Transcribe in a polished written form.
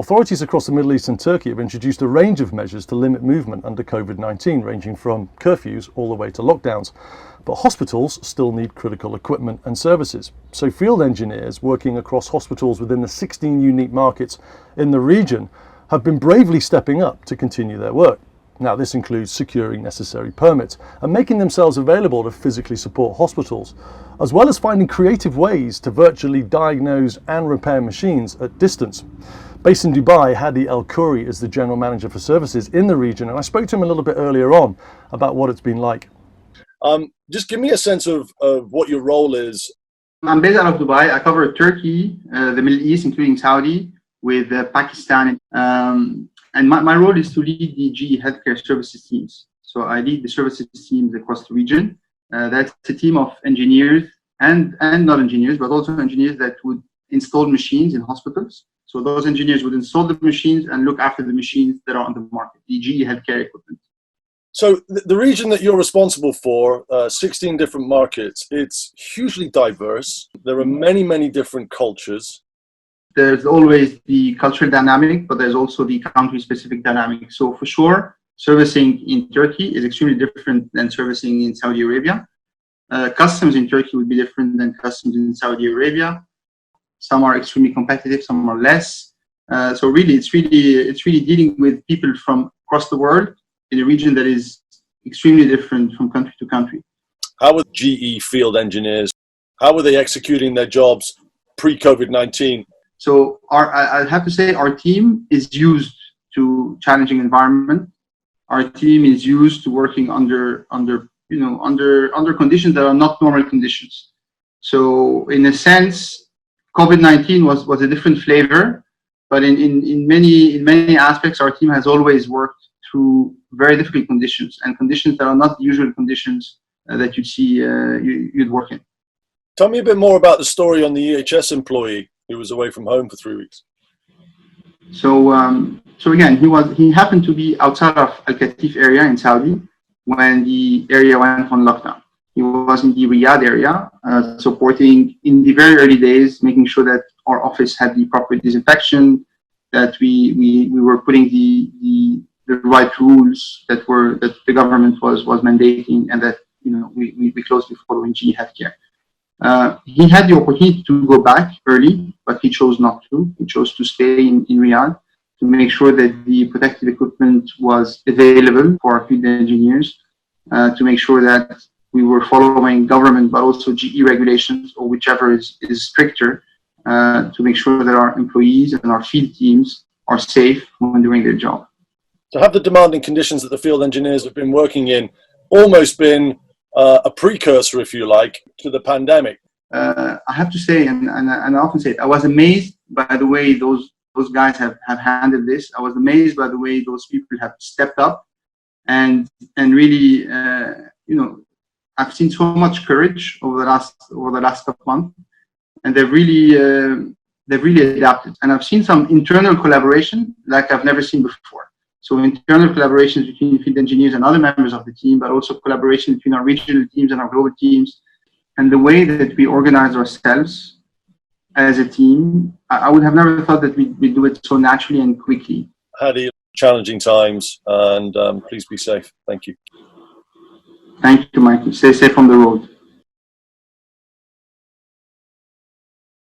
Authorities across the Middle East and Turkey have introduced a range of measures to limit movement under COVID-19, ranging from curfews all the way to lockdowns. But hospitals still need critical equipment and services. So field engineers working across hospitals within the 16 unique markets in the region have been bravely stepping up to continue their work. Now, this includes securing necessary permits and making themselves available to physically support hospitals, as well as finding creative ways to virtually diagnose and repair machines at distance. Based in Dubai, Hady El Khoury is the General Manager for Services in the region, and I spoke to him a little bit earlier on about what it's been like. Just give me a sense of what your role is. I'm based out of Dubai. I cover Turkey, the Middle East, including Saudi, with Pakistan. And my role is to lead the GE healthcare services teams. So I lead the services teams across the region. That's a team of engineers and not engineers, but also engineers that would install machines in hospitals. So those engineers would install the machines and look after the machines that are on the market, the GE healthcare equipment. So the region that you're responsible for, 16 different markets, it's hugely diverse. There are many, many different cultures. There's always the cultural dynamic, but there's also the country-specific dynamic. So for sure, servicing in Turkey is extremely different than servicing in Saudi Arabia. Customs in Turkey would be different than customs in Saudi Arabia. Some are extremely competitive, some are less. So really, it's really dealing with people from across the world in a region that is extremely different from country to country. How were GE field engineers, how were they executing their jobs pre-COVID-19? So I have to say our team is used to challenging environment. Our team is used to working under conditions that are not normal conditions. So in a sense, COVID-19 was a different flavor, but in many aspects, our team has always worked through very difficult conditions and conditions that are not the usual conditions that you'd see you'd work in. Tell me a bit more about the story on the EHS employee who was away from home for 3 weeks. So again, he happened to be outside of Al Khatif area in Saudi when the area went on lockdown. He was in the Riyadh area, supporting in the very early days, making sure that our office had the proper disinfection, that we were putting the right rules that the government was mandating, and that we closely following GE Healthcare. He had the opportunity to go back early, but he chose not to. He chose to stay in Riyadh to make sure that the protective equipment was available for our field engineers, to make sure that we were following government, but also GE regulations, or whichever is stricter, to make sure that our employees and our field teams are safe when doing their job. To have the demanding conditions that the field engineers have been working in almost been a precursor, if you like, to the pandemic. I have to say, and I often say it, I was amazed by the way those guys have handled this. I was amazed by the way those people have stepped up, and really, I've seen so much courage over the last couple of months, and they've really adapted. And I've seen some internal collaboration like I've never seen before. So internal collaborations between field engineers and other members of the team, but also collaboration between our regional teams and our global teams, and the way that we organize ourselves as a team. I would have never thought that we'd do it so naturally and quickly. Hady, challenging times, and please be safe. Thank you. Thank you, Mikey. Stay safe on the road.